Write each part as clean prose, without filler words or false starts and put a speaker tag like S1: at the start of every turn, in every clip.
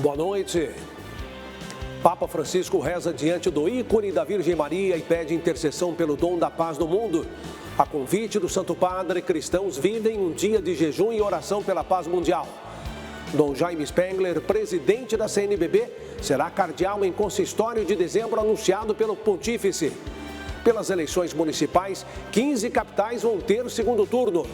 S1: Boa noite. Papa Francisco reza diante do ícone da Virgem Maria e pede intercessão pelo dom da paz no mundo. A convite do Santo Padre, cristãos vivem um dia de jejum e oração pela paz mundial. Dom Jaime Spengler, presidente da CNBB, será cardeal em consistório de dezembro anunciado pelo Pontífice. Pelas eleições municipais, 15 capitais vão ter o segundo turno.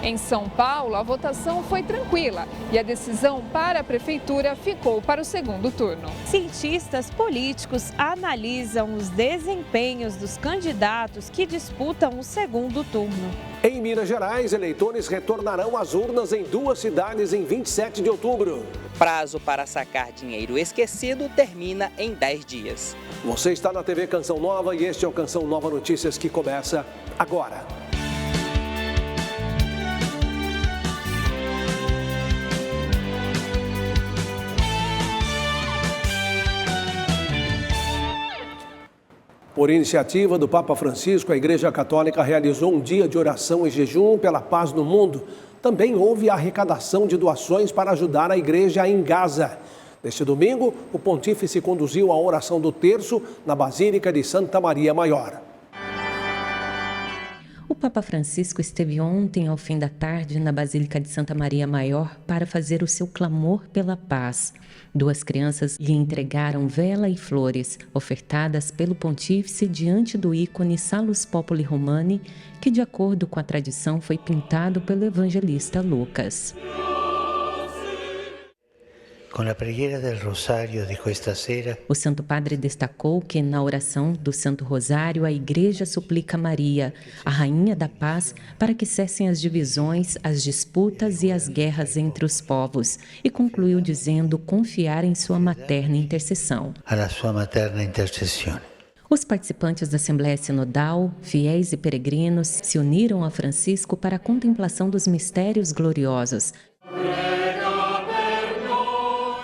S2: Em São Paulo, a votação foi tranquila e a decisão para a prefeitura ficou para o segundo turno.
S3: Cientistas políticos analisam os desempenhos dos candidatos que disputam o segundo turno.
S1: Em Minas Gerais, eleitores retornarão às urnas em 2 cidades em 27 de outubro.
S4: Prazo para sacar dinheiro esquecido termina em 10 dias.
S1: Você está na TV Canção Nova e este é o Canção Nova Notícias que começa agora. Por iniciativa do Papa Francisco, a Igreja Católica realizou um dia de oração e jejum pela paz no mundo. Também houve a arrecadação de doações para ajudar a igreja em Gaza. Neste domingo, o pontífice conduziu a oração do terço na Basílica de Santa Maria Maior.
S5: O Papa Francisco esteve ontem, ao fim da tarde, na Basílica de Santa Maria Maior para fazer o seu clamor pela paz. 2 crianças lhe entregaram vela e flores, ofertadas pelo pontífice diante do ícone Salus Populi Romani, que, de acordo com a tradição, foi pintado pelo evangelista Lucas.
S6: Com a preghiera del rosário de questa sera,
S5: o Santo Padre destacou que na oração do Santo Rosário a Igreja suplica Maria, a Rainha da Paz, para que cessem as divisões, as disputas e as guerras entre os povos, e concluiu dizendo confiar em sua materna intercessão.
S6: Alla sua materna intercessione.
S5: Os participantes da Assembleia Sinodal, fiéis e peregrinos, se uniram a Francisco para a contemplação dos mistérios gloriosos.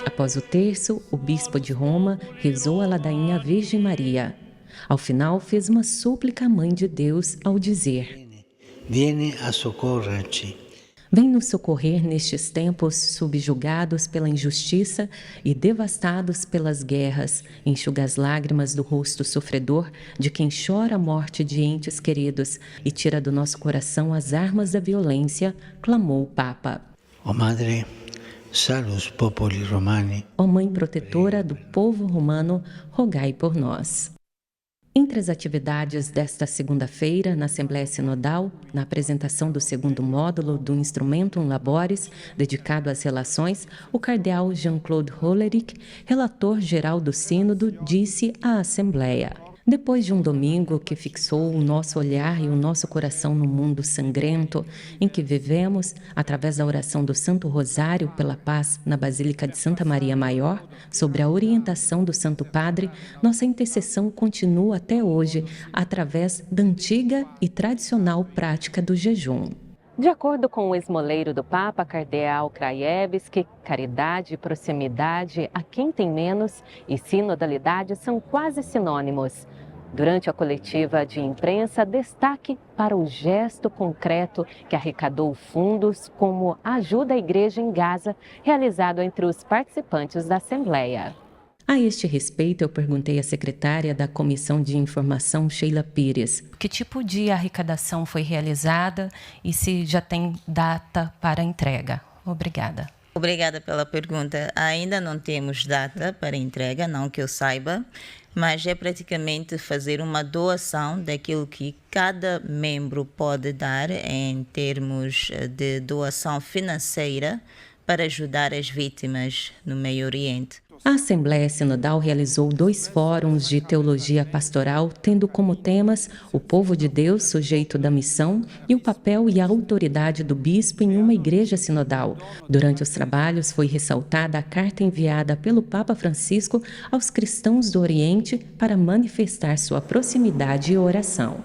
S5: Após o terço, o bispo de Roma rezou a ladainha à Virgem Maria. Ao final, fez uma súplica à Mãe de Deus ao dizer:
S6: Vieni a socorrer-ci.
S5: Vem nos socorrer nestes tempos subjugados pela injustiça e devastados pelas guerras. Enxuga as lágrimas do rosto sofredor de quem chora a morte de entes queridos e tira do nosso coração as armas da violência, clamou o Papa.
S6: Ó Madre, Salus Populi Romani.
S5: Ó Mãe protetora do povo romano, rogai por nós. Entre as atividades desta segunda-feira, na Assembleia Sinodal, na apresentação do segundo módulo do Instrumentum Laboris, dedicado às relações, o cardeal Jean-Claude Hollerich, relator geral do Sínodo, disse à Assembleia: depois de um domingo que fixou o nosso olhar e o nosso coração no mundo sangrento em que vivemos, através da oração do Santo Rosário pela paz na Basílica de Santa Maria Maior, sobre a orientação do Santo Padre, nossa intercessão continua até hoje, através da antiga e tradicional prática do jejum. De acordo com o esmoleiro do Papa, cardeal Krajewski, caridade, proximidade a quem tem menos e sinodalidade são quase sinônimos. Durante a coletiva de imprensa, destaque para o gesto concreto que arrecadou fundos como ajuda à igreja em Gaza, realizado entre os participantes da Assembleia. A este respeito, eu perguntei à secretária da Comissão de Informação, Sheila Pires, que tipo de arrecadação foi realizada e se já tem data para entrega. Obrigada.
S7: Obrigada pela pergunta. Ainda não temos data para entrega, não que eu saiba, mas é praticamente fazer uma doação daquilo que cada membro pode dar em termos de doação financeira para ajudar as vítimas no Meio Oriente.
S5: A Assembleia Sinodal realizou 2 fóruns de teologia pastoral, tendo como temas o povo de Deus sujeito da missão e o papel e a autoridade do bispo em uma igreja sinodal. Durante os trabalhos foi ressaltada a carta enviada pelo Papa Francisco aos cristãos do Oriente para manifestar sua proximidade e oração.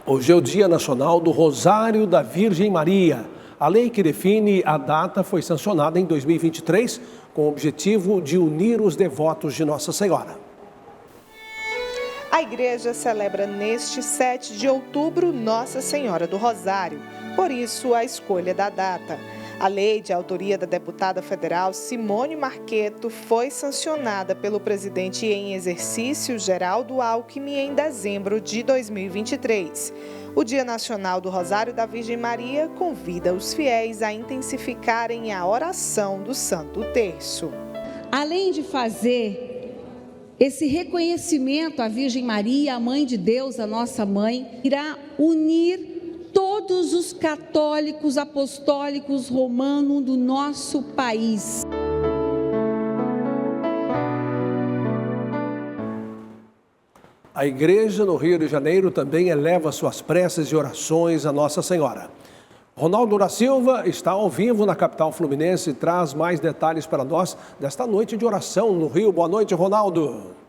S1: Hoje é o Dia Nacional do Rosário da Virgem Maria. A lei que define a data foi sancionada em 2023 com o objetivo de unir os devotos de Nossa Senhora.
S8: A igreja celebra neste 7 de outubro Nossa Senhora do Rosário, por isso a escolha da data. A lei, de autoria da deputada federal Simone Marqueto, foi sancionada pelo presidente em exercício Geraldo Alckmin em dezembro de 2023. O Dia Nacional do Rosário da Virgem Maria convida os fiéis a intensificarem a oração do Santo Terço.
S9: Além de fazer esse reconhecimento à Virgem Maria, a Mãe de Deus, a nossa mãe, irá unir todos os católicos apostólicos romanos do nosso país.
S1: A igreja no Rio de Janeiro também eleva suas preces e orações à Nossa Senhora. Ronaldo da Silva está ao vivo na capital fluminense e traz mais detalhes para nós desta noite de oração no Rio. Boa noite, Ronaldo.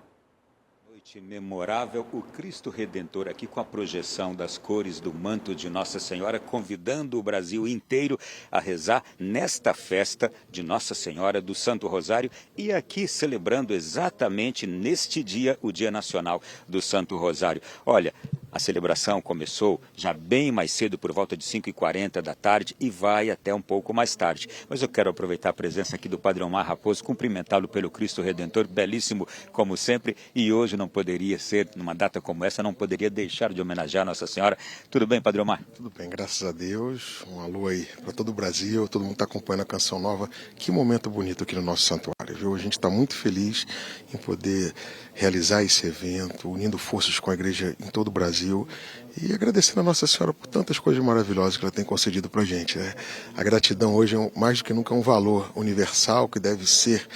S10: Noite memorável, o Cristo Redentor aqui com a projeção das cores do manto de Nossa Senhora, convidando o Brasil inteiro a rezar nesta festa de Nossa Senhora do Santo Rosário e aqui celebrando exatamente neste dia, o Dia Nacional do Santo Rosário. Olha, a celebração começou já bem mais cedo, por volta de 5h40 da tarde e vai até um pouco mais tarde. Mas eu quero aproveitar a presença aqui do Padre Omar Raposo, cumprimentá-lo pelo Cristo Redentor, belíssimo como sempre, e hoje não poderia ser, numa data como essa, não poderia deixar de homenagear Nossa Senhora. Tudo bem, Padre Omar?
S11: Tudo bem, graças a Deus. Um alô aí para todo o Brasil, todo mundo está acompanhando a Canção Nova. Que momento bonito aqui no nosso santuário, viu? A gente está muito feliz em poder realizar esse evento, unindo forças com a igreja em todo o Brasil e agradecendo a Nossa Senhora por tantas coisas maravilhosas que ela tem concedido para a gente, né? A gratidão hoje é mais do que nunca um valor universal que deve ser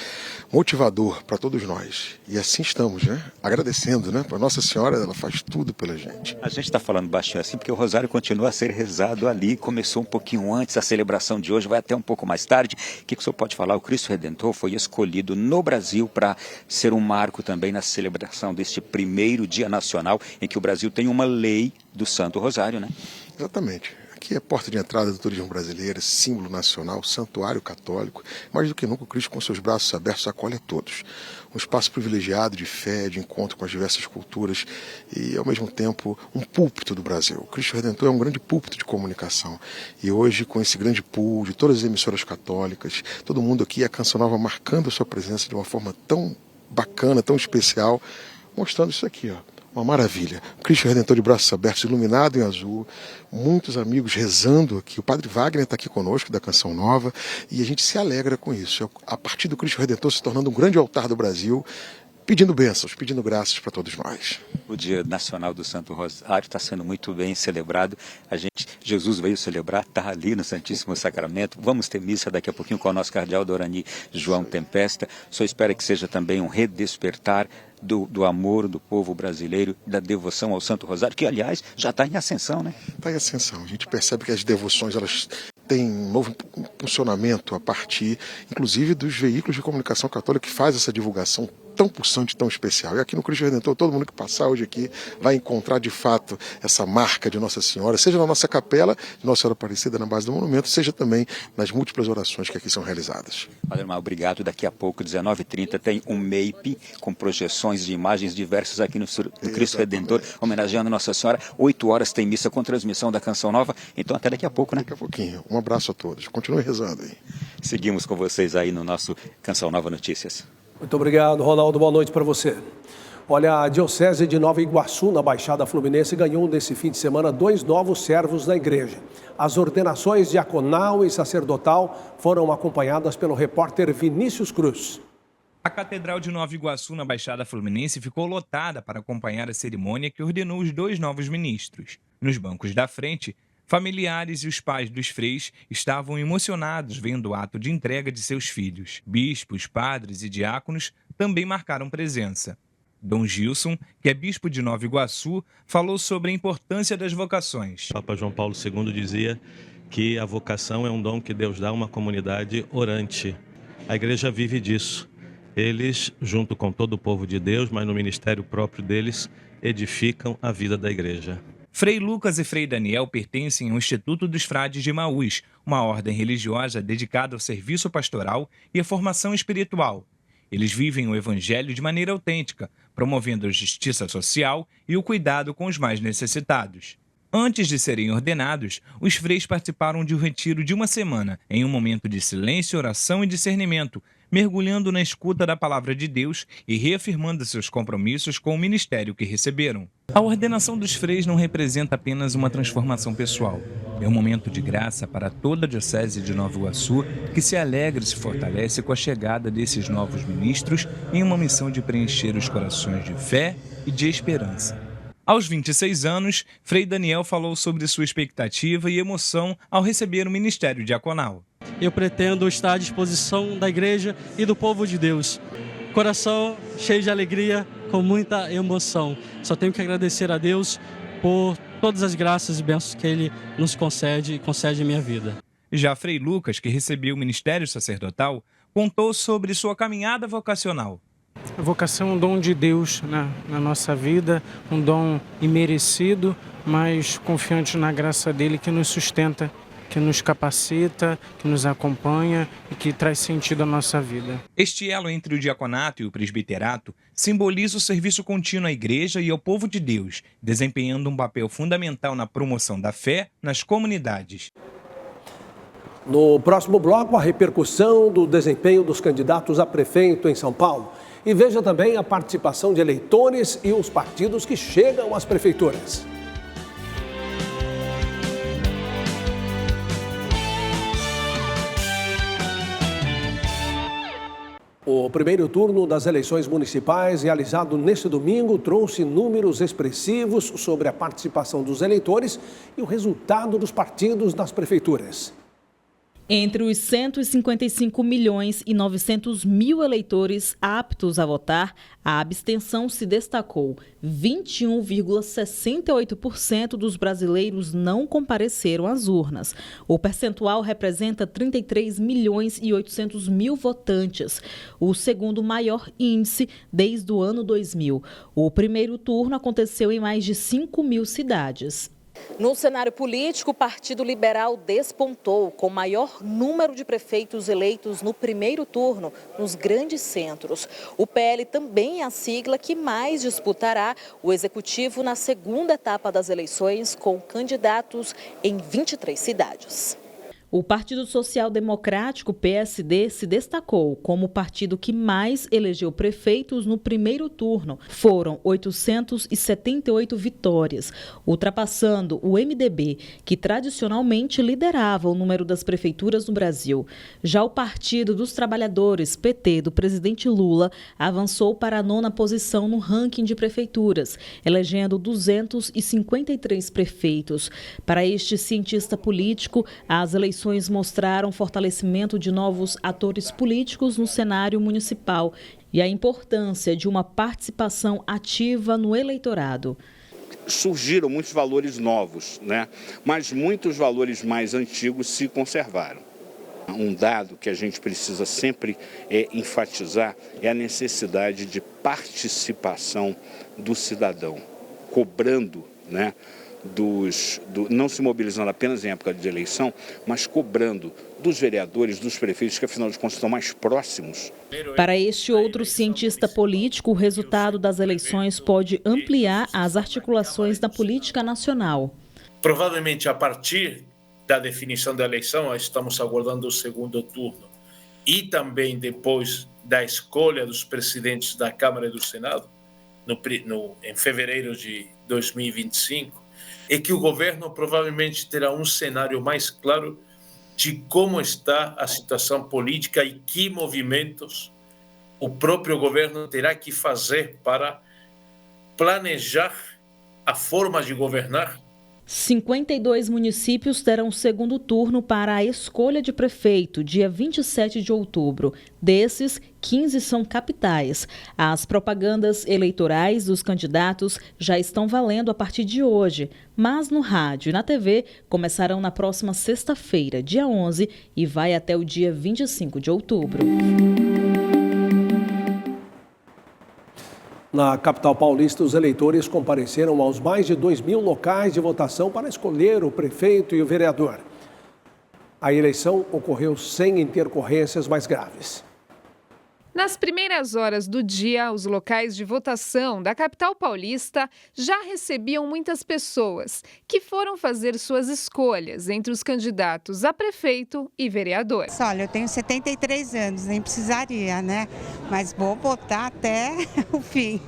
S11: motivador para todos nós. E assim estamos, né? Agradecendo, né? Para Nossa Senhora, ela faz tudo pela gente.
S10: A gente está falando baixinho assim porque o rosário continua a ser rezado ali, começou um pouquinho antes, a celebração de hoje vai até um pouco mais tarde. O que o senhor pode falar? O Cristo Redentor foi escolhido no Brasil para ser um marco também na celebração deste primeiro Dia Nacional em que o Brasil tem uma lei do Santo Rosário, né?
S11: Exatamente. Aqui é a porta de entrada do turismo brasileiro, símbolo nacional, santuário católico. Mais do que nunca, o Cristo, com seus braços abertos, acolhe a todos. Um espaço privilegiado de fé, de encontro com as diversas culturas e, ao mesmo tempo, um púlpito do Brasil. O Cristo Redentor é um grande púlpito de comunicação. E hoje, com esse grande pool de todas as emissoras católicas, todo mundo aqui, a Canção Nova marcando a sua presença de uma forma tão bacana, tão especial, mostrando isso aqui, ó. Uma maravilha. O Cristo Redentor de braços abertos, iluminado em azul, muitos amigos rezando aqui. O Padre Wagner está aqui conosco, da Canção Nova, e a gente se alegra com isso. A partir do Cristo Redentor se tornando um grande altar do Brasil, pedindo bênçãos, pedindo graças para todos nós.
S10: O Dia Nacional do Santo Rosário está sendo muito bem celebrado. Jesus veio celebrar, está ali no Santíssimo Sacramento. Vamos ter missa daqui a pouquinho com o nosso cardeal Dorani João Tempesta. Só espera que seja também um redespertar do amor do povo brasileiro, da devoção ao Santo Rosário, que, aliás, já está em ascensão, né?
S11: Está em ascensão. A gente percebe que as devoções, elas têm um novo impulsionamento a partir, inclusive, dos veículos de comunicação católica que faz essa divulgação tão pulsante, tão especial. E aqui no Cristo Redentor, todo mundo que passar hoje aqui vai encontrar, de fato, essa marca de Nossa Senhora, seja na nossa capela, de Nossa Senhora Aparecida, na base do monumento, seja também nas múltiplas orações que aqui são realizadas.
S10: Padre Omar, obrigado. Daqui a pouco, 19h30, tem um MEIP com projeções de imagens diversas aqui no Cristo Redentor, homenageando Nossa Senhora. 8 horas tem missa com transmissão da Canção Nova. Então, até daqui a pouco, né?
S11: Daqui a pouquinho. Um abraço a todos. Continue rezando aí.
S10: Seguimos com vocês aí no nosso Canção Nova Notícias.
S1: Muito obrigado, Ronaldo. Boa noite para você. Olha, a Diocese de Nova Iguaçu, na Baixada Fluminense, ganhou nesse fim de semana 2 novos servos da igreja. As ordenações diaconal e sacerdotal foram acompanhadas pelo repórter Vinícius Cruz.
S12: A Catedral de Nova Iguaçu, na Baixada Fluminense, ficou lotada para acompanhar a cerimônia que ordenou os 2 novos ministros. Nos bancos da frente, familiares e os pais dos freis estavam emocionados vendo o ato de entrega de seus filhos. Bispos, padres e diáconos também marcaram presença. Dom Gilson, que é bispo de Nova Iguaçu, falou sobre a importância das vocações.
S13: Papa João Paulo II dizia que a vocação é um dom que Deus dá a uma comunidade orante. A igreja vive disso. Eles, junto com todo o povo de Deus, mas no ministério próprio deles, edificam a vida da igreja.
S12: Frei Lucas e Frei Daniel pertencem ao Instituto dos Frades de Emaús, uma ordem religiosa dedicada ao serviço pastoral e à formação espiritual. Eles vivem o Evangelho de maneira autêntica, promovendo a justiça social e o cuidado com os mais necessitados. Antes de serem ordenados, os freis participaram de um retiro de uma semana, em um momento de silêncio, oração e discernimento, mergulhando na escuta da palavra de Deus e reafirmando seus compromissos com o ministério que receberam. A ordenação dos freis não representa apenas uma transformação pessoal. É um momento de graça para toda a Diocese de Nova Iguaçu, que se alegra e se fortalece com a chegada desses novos ministros em uma missão de preencher os corações de fé e de esperança. Aos 26 anos, Frei Daniel falou sobre sua expectativa e emoção ao receber o ministério diaconal.
S14: Eu pretendo estar à disposição da igreja e do povo de Deus. Coração cheio de alegria, com muita emoção. Só tenho que agradecer a Deus por todas as graças e bênçãos que Ele nos concede e concede em minha vida.
S12: Já Frei Lucas, que recebeu o ministério sacerdotal, contou sobre sua caminhada vocacional.
S15: A vocação é um dom de Deus na nossa vida, um dom imerecido, mas confiante na graça dele que nos sustenta, que nos capacita, que nos acompanha e que traz sentido à nossa vida.
S12: Este elo entre o diaconato e o presbiterato simboliza o serviço contínuo à igreja e ao povo de Deus, desempenhando um papel fundamental na promoção da fé nas comunidades.
S1: No próximo bloco, a repercussão do desempenho dos candidatos a prefeito em São Paulo. E veja também a participação de eleitores e os partidos que chegam às prefeituras. O primeiro turno das eleições municipais, realizado neste domingo, trouxe números expressivos sobre a participação dos eleitores e o resultado dos partidos nas prefeituras.
S16: Entre os 155 milhões e 900 mil eleitores aptos a votar, a abstenção se destacou. 21,68% dos brasileiros não compareceram às urnas. O percentual representa 33 milhões e 800 mil votantes, o segundo maior índice desde o ano 2000. O primeiro turno aconteceu em mais de 5 mil cidades.
S17: No cenário político, o Partido Liberal despontou, com maior número de prefeitos eleitos no primeiro turno, nos grandes centros. O PL também é a sigla que mais disputará o executivo na segunda etapa das eleições, com candidatos em 23 cidades.
S16: O Partido Social Democrático, PSD, se destacou como o partido que mais elegeu prefeitos no primeiro turno. Foram 878 vitórias, ultrapassando o MDB, que tradicionalmente liderava o número das prefeituras no Brasil. Já o Partido dos Trabalhadores, PT, do presidente Lula, avançou para a 9ª posição no ranking de prefeituras, elegendo 253 prefeitos. Para este cientista político, as eleições mostraram fortalecimento de novos atores políticos no cenário municipal e a importância de uma participação ativa no eleitorado.
S18: Surgiram muitos valores novos, mas muitos valores mais antigos se conservaram. Um dado que a gente precisa sempre enfatizar é a necessidade de participação do cidadão, cobrando, não se mobilizando apenas em época de eleição, mas cobrando dos vereadores, dos prefeitos, que afinal de contas estão mais próximos.
S16: Para este outro cientista político, o resultado das eleições pode ampliar as articulações da política nacional.
S19: Provavelmente a partir da definição da eleição, estamos aguardando o segundo turno, e também depois da escolha dos presidentes da Câmara e do Senado, em fevereiro de 2025, é que o governo provavelmente terá um cenário mais claro de como está a situação política e que movimentos o próprio governo terá que fazer para planejar a forma de governar.
S16: 52 municípios terão segundo turno para a escolha de prefeito, dia 27 de outubro. Desses, 15 são capitais. As propagandas eleitorais dos candidatos já estão valendo a partir de hoje, mas no rádio e na TV começarão na próxima sexta-feira, dia 11, e vai até o dia 25 de outubro.
S1: Na capital paulista, os eleitores compareceram aos mais de 2.000 locais de votação para escolher o prefeito e o vereador. A eleição ocorreu sem intercorrências mais graves.
S2: Nas primeiras horas do dia, os locais de votação da capital paulista já recebiam muitas pessoas que foram fazer suas escolhas entre os candidatos a prefeito e vereador.
S20: Olha, eu tenho 73 anos, nem precisaria, né? Mas vou votar até o fim.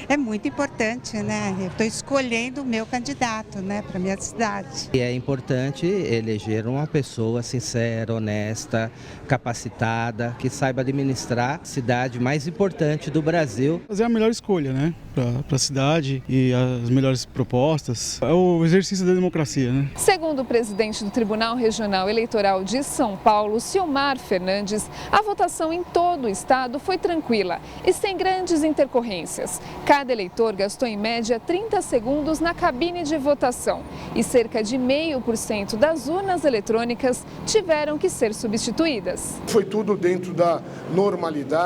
S20: É muito importante, né? Eu estou escolhendo o meu candidato, né, para minha cidade.
S21: E é importante eleger uma pessoa sincera, honesta, capacitada, que saiba administrar a cidade mais importante do Brasil.
S22: Fazer a melhor escolha, né, para a cidade e as melhores propostas. É o exercício da democracia, né?
S2: Segundo o presidente do Tribunal Regional Eleitoral de São Paulo, Silmar Fernandes, a votação em todo o estado foi tranquila e sem grandes intercorrências. Cada eleitor gastou em média 30 segundos na cabine de votação e cerca de 0,5% das urnas eletrônicas tiveram que ser substituídas.
S23: Foi tudo dentro da normalidade,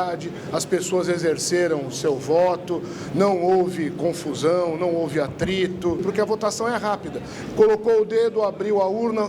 S23: as pessoas exerceram o seu voto, não houve confusão, não houve atrito, porque a votação é rápida. Colocou o dedo, abriu a urna,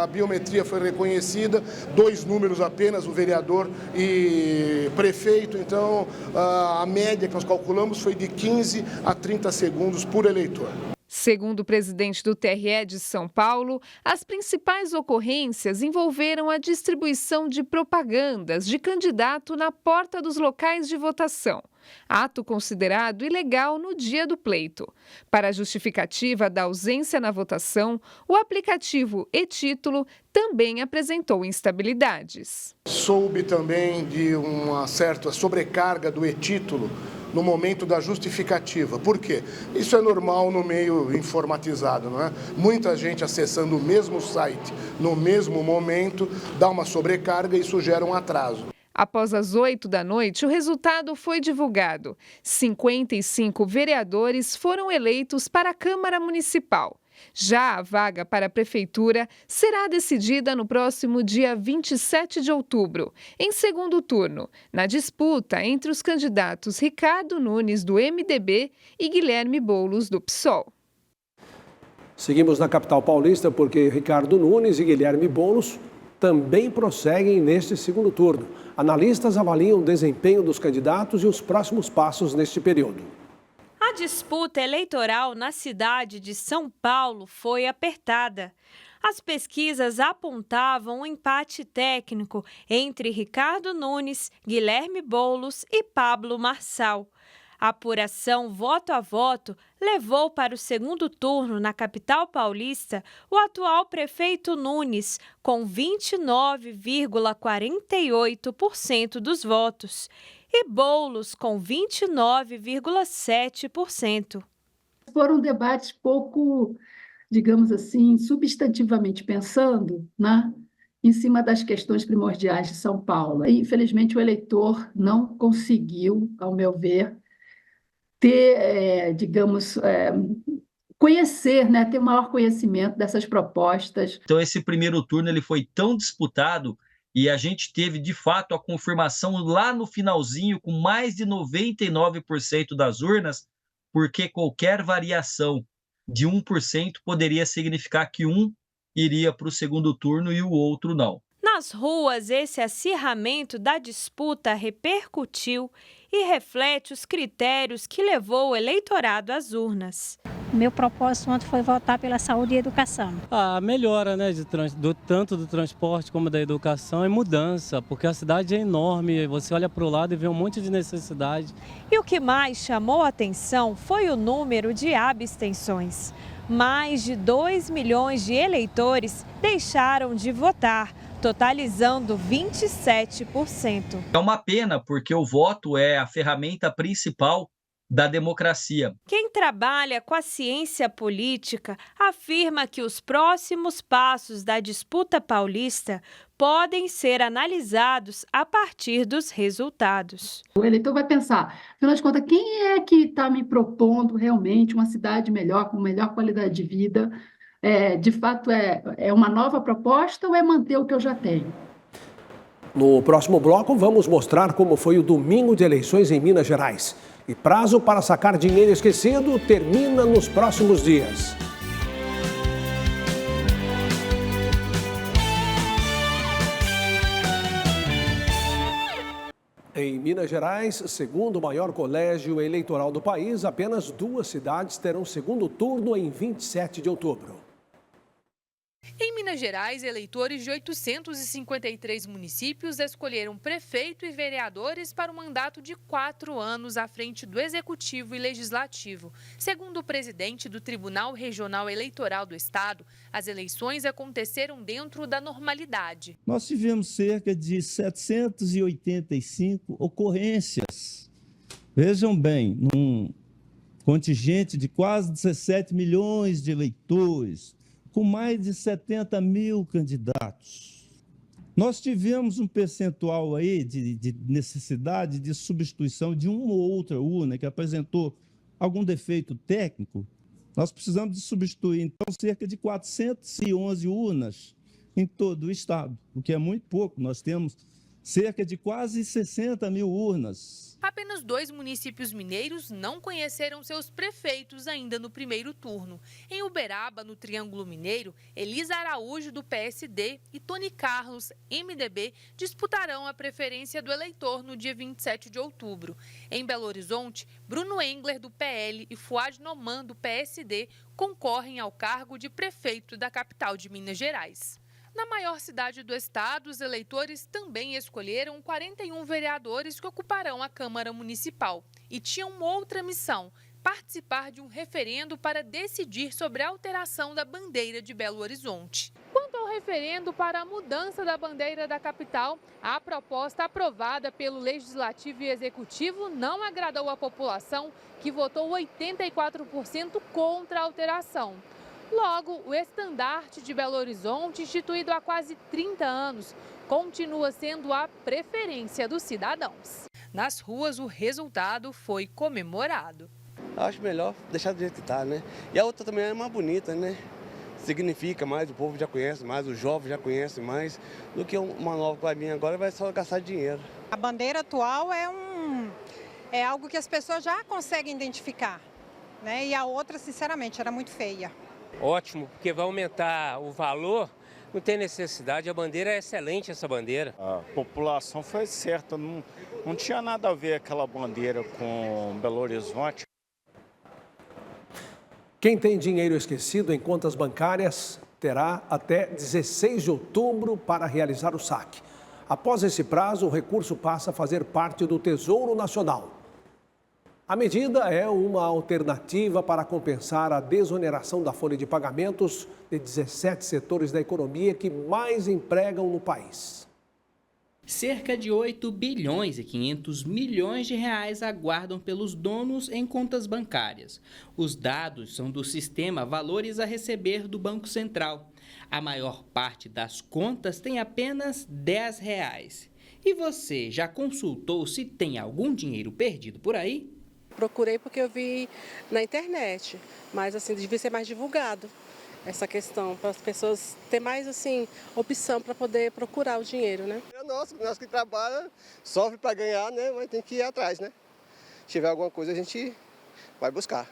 S23: a biometria foi reconhecida, 2 números apenas, o vereador e prefeito, então a média que nós calculamos foi de 15 a 30 segundos por eleitor.
S2: Segundo o presidente do TRE de São Paulo, as principais ocorrências envolveram a distribuição de propagandas de candidato na porta dos locais de votação, ato considerado ilegal no dia do pleito. Para a justificativa da ausência na votação, o aplicativo e-Título também apresentou instabilidades.
S23: Soube também de uma certa sobrecarga do e-Título no momento da justificativa. Por quê? Isso é normal no meio informatizado, não é? Muita gente acessando o mesmo site no mesmo momento dá uma sobrecarga e isso gera um atraso.
S2: Após as 20h, o resultado foi divulgado. 55 vereadores foram eleitos para a Câmara Municipal. Já a vaga para a Prefeitura será decidida no próximo dia 27 de outubro, em segundo turno, na disputa entre os candidatos Ricardo Nunes, do MDB, e Guilherme Boulos, do PSOL.
S1: Seguimos na capital paulista porque Ricardo Nunes e Guilherme Boulos também prosseguem neste segundo turno. Analistas avaliam o desempenho dos candidatos e os próximos passos neste período.
S3: A disputa eleitoral na cidade de São Paulo foi apertada. As pesquisas apontavam um empate técnico entre Ricardo Nunes, Guilherme Boulos e Pablo Marçal. A apuração voto a voto levou para o segundo turno na capital paulista o atual prefeito Nunes, com 29,48% dos votos, e Boulos com 29,7%.
S24: Foram debates pouco, digamos assim, substantivamente pensando, né, em cima das questões primordiais de São Paulo. E, infelizmente, o eleitor não conseguiu, ao meu ver, ter, conhecer, né, ter um maior conhecimento dessas propostas.
S25: Então, esse primeiro turno ele foi tão disputado e a gente teve, de fato, a confirmação lá no finalzinho, com mais de 99% das urnas, porque qualquer variação de 1% poderia significar que um iria para o segundo turno e o outro não.
S3: Nas ruas, esse acirramento da disputa repercutiu e reflete os critérios que levou o eleitorado às urnas.
S26: Meu propósito ontem foi votar pela saúde e educação.
S14: A melhora, né, tanto do transporte como da educação é mudança, porque a cidade é enorme, você olha para o lado e vê um monte de necessidade.
S3: E o que mais chamou a atenção foi o número de abstenções. Mais de 2 milhões de eleitores deixaram de votar, totalizando 27%.
S25: É uma pena, porque o voto é a ferramenta principal da democracia.
S3: Quem trabalha com a ciência política afirma que os próximos passos da disputa paulista podem ser analisados a partir dos resultados.
S24: O eleitor vai pensar, afinal de contas, quem é que está me propondo realmente uma cidade melhor, com melhor qualidade de vida? De fato, é uma nova proposta ou é manter o que eu já tenho?
S1: No próximo bloco, vamos mostrar como foi o domingo de eleições em Minas Gerais. E prazo para sacar dinheiro esquecido termina nos próximos dias. Em Minas Gerais, segundo o maior colégio eleitoral do país, apenas 2 cidades terão segundo turno em 27 de outubro.
S4: Em Minas Gerais, eleitores de 853 municípios escolheram prefeito e vereadores para um mandato de 4 anos à frente do Executivo e Legislativo. Segundo o presidente do Tribunal Regional Eleitoral do Estado, as eleições aconteceram dentro da normalidade.
S5: Nós tivemos cerca de 785 ocorrências. Vejam bem, num contingente de quase 17 milhões de eleitores, com mais de 70 mil candidatos. Nós tivemos um percentual aí de necessidade de substituição de uma ou outra urna que apresentou algum defeito técnico. Nós precisamos de substituir, então, cerca de 411 urnas em todo o estado, o que é muito pouco. Nós temos cerca de quase 60 mil urnas.
S4: Apenas 2 municípios mineiros não conheceram seus prefeitos ainda no primeiro turno. Em Uberaba, no Triângulo Mineiro, Elisa Araújo, do PSD, e Tony Carlos, MDB, disputarão a preferência do eleitor no dia 27 de outubro. Em Belo Horizonte, Bruno Engler, do PL, e Fuad Noman, do PSD, concorrem ao cargo de prefeito da capital de Minas Gerais. Na maior cidade do estado, os eleitores também escolheram 41 vereadores que ocuparão a Câmara Municipal e tinham outra missão: participar de um referendo para decidir sobre a alteração da bandeira de Belo Horizonte. Quanto ao referendo para a mudança da bandeira da capital, a proposta aprovada pelo Legislativo e Executivo não agradou a população, que votou 84% contra a alteração. Logo, o estandarte de Belo Horizonte, instituído há quase 30 anos, continua sendo a preferência dos cidadãos. Nas ruas, o resultado foi comemorado.
S6: Acho melhor deixar do jeito que está, né? E a outra também é mais bonita, né? Significa mais, o povo já conhece mais, os jovens já conhecem mais, do que uma nova que vai vir agora, vai só gastar dinheiro.
S7: A bandeira atual é algo que as pessoas já conseguem identificar, né? E a outra, sinceramente, era muito feia.
S8: Ótimo, porque vai aumentar o valor, não tem necessidade, a bandeira é excelente, essa bandeira.
S9: A população foi certa, não tinha nada a ver aquela bandeira com Belo Horizonte.
S1: Quem tem dinheiro esquecido em contas bancárias terá até 16 de outubro para realizar o saque. Após esse prazo, o recurso passa a fazer parte do Tesouro Nacional. A medida é uma alternativa para compensar a desoneração da folha de pagamentos de 17 setores da economia que mais empregam no país.
S27: Cerca de 8 bilhões e 500 milhões de reais aguardam pelos donos em contas bancárias. Os dados são do sistema Valores a Receber do Banco Central. A maior parte das contas tem apenas R$10. E você já consultou se tem algum dinheiro perdido por aí?
S28: Procurei porque eu vi na internet, mas assim, devia ser mais divulgado essa questão, para as pessoas terem mais assim, opção para poder procurar o dinheiro, né?
S6: Nós que trabalham, sofre para ganhar, né? Mas tem que ir atrás, né? Se tiver alguma coisa, a gente vai buscar.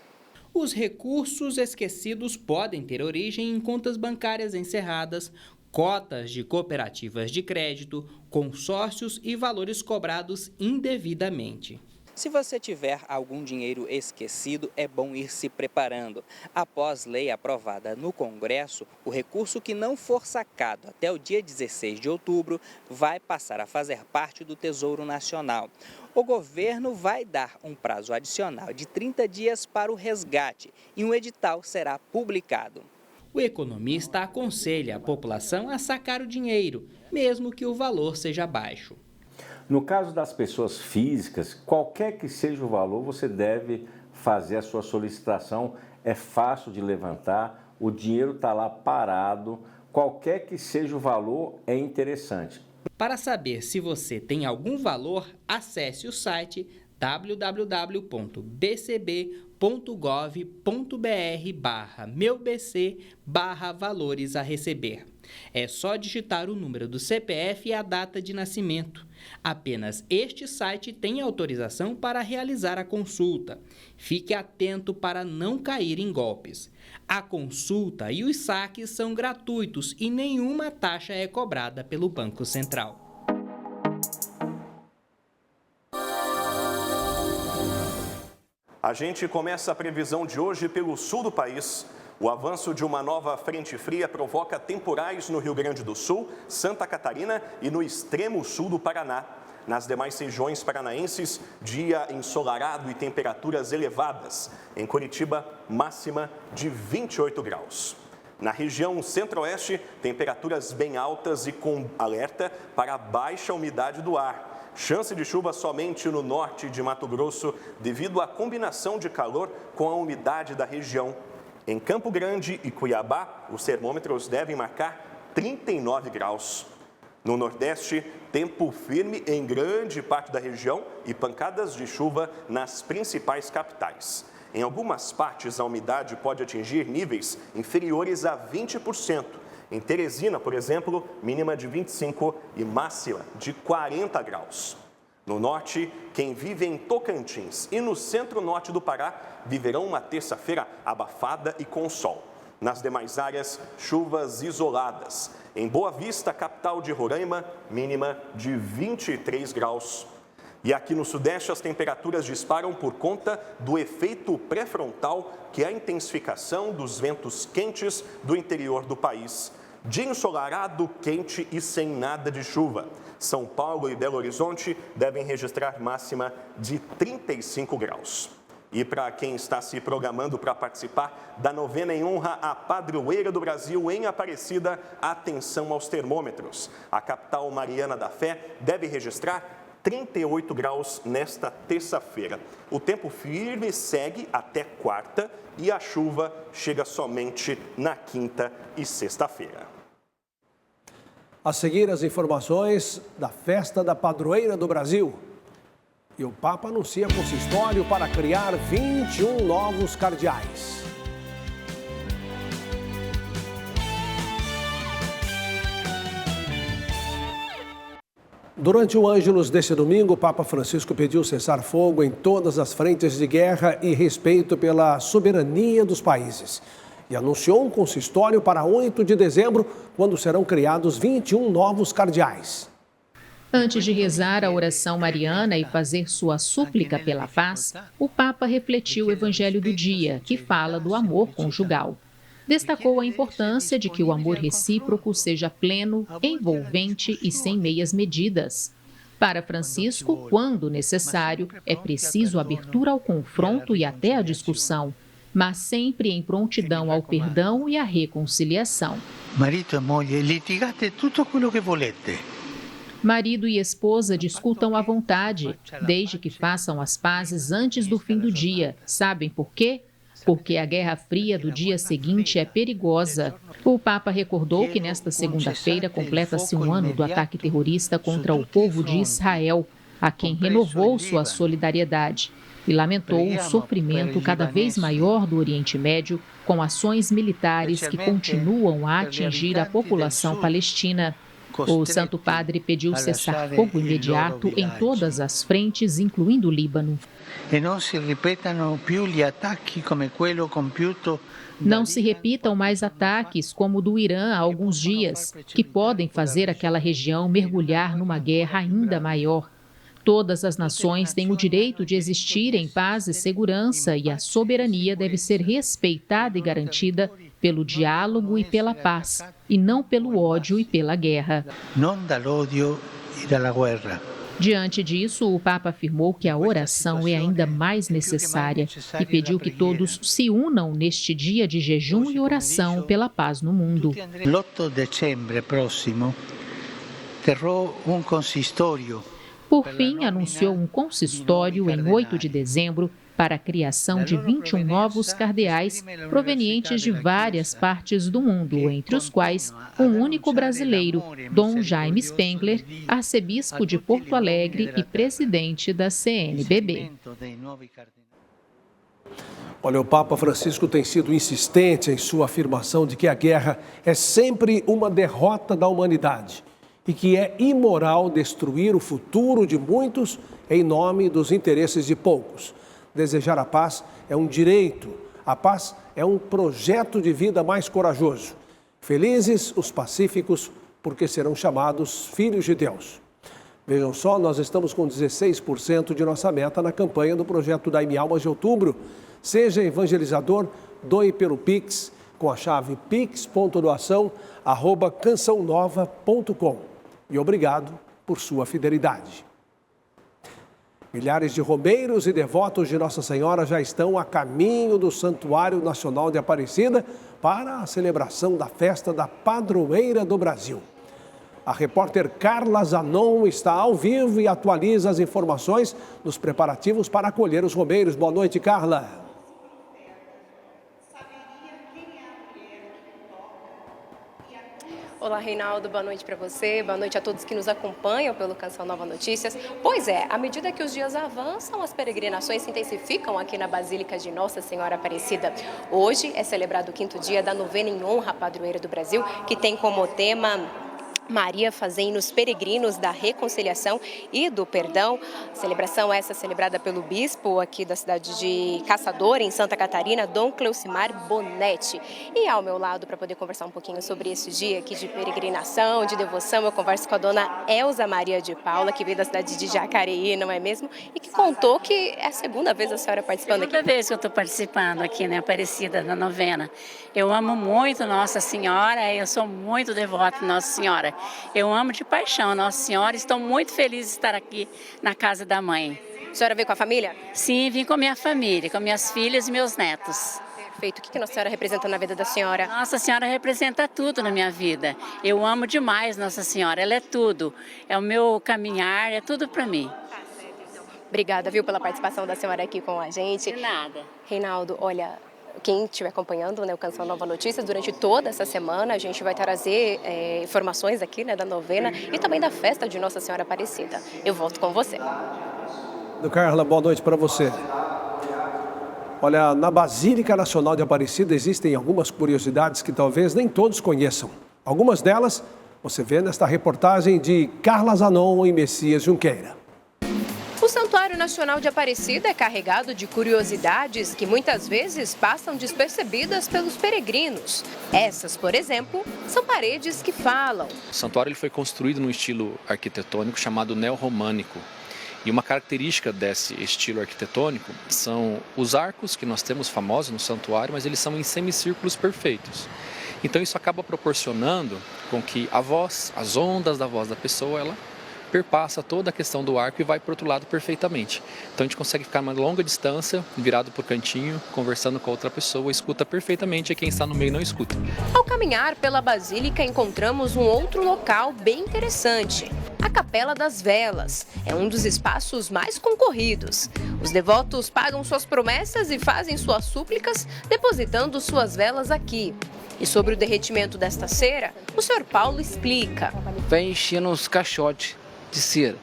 S27: Os recursos esquecidos podem ter origem em contas bancárias encerradas, cotas de cooperativas de crédito, consórcios e valores cobrados indevidamente.
S29: Se você tiver algum dinheiro esquecido, é bom ir se preparando. Após lei aprovada no Congresso, o recurso que não for sacado até o dia 16 de outubro vai passar a fazer parte do Tesouro Nacional. O governo vai dar um prazo adicional de 30 dias para o resgate e um edital será publicado.
S27: O economista aconselha a população a sacar o dinheiro, mesmo que o valor seja baixo.
S30: No caso das pessoas físicas, qualquer que seja o valor, você deve fazer a sua solicitação. É fácil de levantar, o dinheiro está lá parado, qualquer que seja o valor é interessante.
S27: Para saber se você tem algum valor, acesse o site www.bcb.gov.br/meubc/valores a receber. É só digitar o número do CPF e a data de nascimento. Apenas este site tem autorização para realizar a consulta. Fique atento para não cair em golpes. A consulta e os saques são gratuitos e nenhuma taxa é cobrada pelo Banco Central.
S10: A gente começa a previsão de hoje pelo sul do país. O avanço de uma nova frente fria provoca temporais no Rio Grande do Sul, Santa Catarina e no extremo sul do Paraná. Nas demais regiões paranaenses, dia ensolarado e temperaturas elevadas. Em Curitiba, máxima de 28 graus. Na região centro-oeste, temperaturas bem altas e com alerta para baixa umidade do ar. Chance de chuva somente no norte de Mato Grosso, devido à combinação de calor com a umidade da região. Em Campo Grande e Cuiabá, os termômetros devem marcar 39 graus. No Nordeste, tempo firme em grande parte da região e pancadas de chuva nas principais capitais. Em algumas partes, a umidade pode atingir níveis inferiores a 20%. Em Teresina, por exemplo, mínima de 25 e máxima de 40 graus. No norte, quem vive em Tocantins e no centro-norte do Pará viverão uma terça-feira abafada e com sol. Nas demais áreas, chuvas isoladas. Em Boa Vista, capital de Roraima, mínima de 23 graus. E aqui no Sudeste, as temperaturas disparam por conta do efeito pré-frontal, que é a intensificação dos ventos quentes do interior do país. Dia ensolarado, quente e sem nada de chuva. São Paulo e Belo Horizonte devem registrar máxima de 35 graus. E para quem está se programando para participar da novena em honra à Padroeira do Brasil em Aparecida, atenção aos termômetros. A capital mariana da fé deve registrar 38 graus nesta terça-feira. O tempo firme segue até quarta e a chuva chega somente na quinta e sexta-feira.
S1: A seguir, as informações da festa da Padroeira do Brasil. E o Papa anuncia consistório para criar 21 novos cardeais. Durante o Ângelus deste domingo, o Papa Francisco pediu cessar fogo em todas as frentes de guerra e respeito pela soberania dos países. E anunciou um consistório para 8 de dezembro, quando serão criados 21 novos cardeais.
S11: Antes de rezar a oração mariana e fazer sua súplica pela paz, o Papa refletiu o Evangelho do dia, que fala do amor conjugal. Destacou a importância de que o amor recíproco seja pleno, envolvente e sem meias medidas. Para Francisco, quando necessário, é preciso abertura ao confronto e até à discussão, mas sempre em prontidão ao perdão e à reconciliação.
S12: Marito e moglie, litigate tutto quello che volete.
S11: Marido e esposa discutam à vontade, desde que façam as pazes antes do fim do dia. Sabem por quê? Porque a Guerra Fria do dia seguinte é perigosa. O Papa recordou que nesta segunda-feira completa-se um ano do ataque terrorista contra o povo de Israel, a quem renovou sua solidariedade, e lamentou o sofrimento cada vez maior do Oriente Médio com ações militares que continuam a atingir a população palestina. O Santo Padre pediu cessar fogo imediato em todas as frentes, incluindo o Líbano. Não se repitam mais ataques como o do Irã há alguns dias, que podem fazer aquela região mergulhar numa guerra ainda maior. Todas as nações têm o direito de existir em paz e segurança, e a soberania deve ser respeitada e garantida pelo diálogo e pela paz, e não pelo ódio e pela guerra.
S12: Não dall'odio e dalla guerra.
S11: Diante disso, o Papa afirmou que a oração é ainda mais necessária e pediu que todos se unam neste dia de jejum e oração pela paz no mundo.
S12: L'8 de dicembre próximo terrò um consistório.
S11: Por fim, anunciou um consistório em 8 de dezembro para a criação de 21 novos cardeais provenientes de várias partes do mundo, entre os quais um único brasileiro, Dom Jaime Spengler, arcebispo de Porto Alegre e presidente da CNBB.
S1: Olha, o Papa Francisco tem sido insistente em sua afirmação de que a guerra é sempre uma derrota da humanidade e que é imoral destruir o futuro de muitos em nome dos interesses de poucos. Desejar a paz é um direito, a paz é um projeto de vida mais corajoso. Felizes os pacíficos, porque serão chamados filhos de Deus. Vejam só, nós estamos com 16% de nossa meta na campanha do projeto Dai-me Almas de outubro. Seja evangelizador, doe pelo Pix, com a chave pix.doação@cançãonova.com. E obrigado por sua fidelidade. Milhares de romeiros e devotos de Nossa Senhora já estão a caminho do Santuário Nacional de Aparecida para a celebração da festa da Padroeira do Brasil. A repórter Carla Zanon está ao vivo e atualiza as informações nos preparativos para acolher os romeiros. Boa noite, Carla.
S13: Olá, Reinaldo, boa noite para você, boa noite a todos que nos acompanham pelo Canção Nova Notícias. Pois é, à medida que os dias avançam, as peregrinações se intensificam aqui na Basílica de Nossa Senhora Aparecida. Hoje é celebrado o 5º dia da novena em honra à Padroeira do Brasil, que tem como tema Maria fazendo os peregrinos da reconciliação e do perdão. Celebração essa celebrada pelo bispo aqui da cidade de Caçador, em Santa Catarina, Dom Cleucimar Bonetti. E ao meu lado, para poder conversar um pouquinho sobre esse dia aqui de peregrinação, de devoção, eu converso com a dona Elza Maria de Paula, que veio da cidade de Jacareí, não é mesmo? E que contou que é a segunda vez a senhora participando aqui.
S15: Segunda vez que eu estou participando aqui, né, Aparecida, na novena. Eu amo muito Nossa Senhora, eu sou muito devota de Nossa Senhora. Eu amo de paixão Nossa Senhora e estou muito feliz de estar aqui na casa da mãe.
S13: A senhora veio com a família?
S15: Sim, vim com a minha família, com minhas filhas e meus netos.
S13: Perfeito. O que Nossa Senhora representa na vida da senhora?
S15: Nossa Senhora representa tudo na minha vida. Eu amo demais Nossa Senhora, ela é tudo. É o meu caminhar, é tudo para mim.
S13: Obrigada, viu, pela participação da senhora aqui com a gente.
S15: De nada.
S13: Reinaldo, olha, quem estiver acompanhando, né, o Canção Nova Notícias, durante toda essa semana a gente vai trazer informações aqui, né, da novena e também da festa de Nossa Senhora Aparecida. Eu volto com você.
S1: Carla, boa noite para você. Olha, na Basílica Nacional de Aparecida existem algumas curiosidades que talvez nem todos conheçam. Algumas delas você vê nesta reportagem de Carla Zanon e Messias Junqueira.
S13: O Santuário Nacional de Aparecida é carregado de curiosidades que muitas vezes passam despercebidas pelos peregrinos. Essas, por exemplo, são paredes que falam.
S16: O santuário ele foi construído num estilo arquitetônico chamado neorromânico. E uma característica desse estilo arquitetônico são os arcos que nós temos famosos no santuário, mas eles são em semicírculos perfeitos. Então isso acaba proporcionando com que a voz, as ondas da voz da pessoa, ela perpassa toda a questão do arco e vai para o outro lado perfeitamente. Então a gente consegue ficar uma longa distância, virado para o cantinho, conversando com a outra pessoa, escuta perfeitamente e quem está no meio não escuta.
S13: Ao caminhar pela Basílica encontramos um outro local bem interessante. A Capela das Velas é um dos espaços mais concorridos. Os devotos pagam suas promessas e fazem suas súplicas, depositando suas velas aqui. E sobre o derretimento desta cera, o Sr. Paulo explica.
S17: Vai enchendo os caixotes de cera.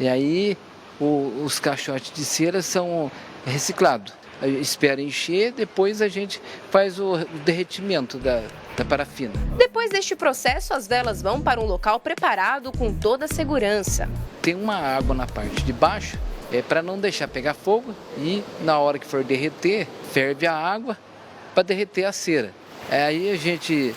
S17: E aí os caixotes de cera são reciclados. Espera encher, depois a gente faz o derretimento da parafina.
S13: Depois deste processo, as velas vão para um local preparado com toda a segurança.
S17: Tem uma água na parte de baixo, para não deixar pegar fogo, e na hora que for derreter, ferve a água para derreter a cera. Aí a gente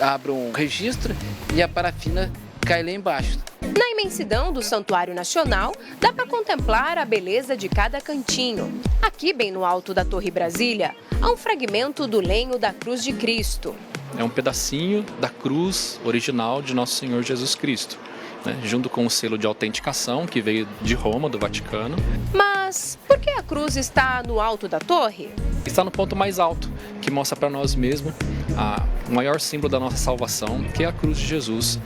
S17: abre um registro e a parafina cai lá embaixo.
S13: Na imensidão do Santuário Nacional, dá para contemplar a beleza de cada cantinho. Aqui, bem no alto da Torre Brasília, há um fragmento do lenho da Cruz de Cristo.
S16: É um pedacinho da cruz original de Nosso Senhor Jesus Cristo, né? Junto com o selo de autenticação que veio de Roma, do Vaticano.
S13: Mas por que a cruz está no alto da torre?
S16: Está no ponto mais alto, que mostra para nós mesmos o maior símbolo da nossa salvação, que é a cruz de Jesus.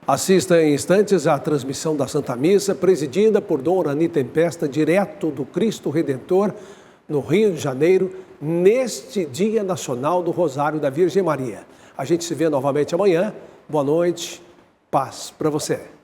S1: Assista em instantes à transmissão da Santa Missa, presidida por Dom Orani Tempesta, direto do Cristo Redentor, no Rio de Janeiro, neste Dia Nacional do Rosário da Virgem Maria. A gente se vê novamente amanhã. Boa noite, paz para você.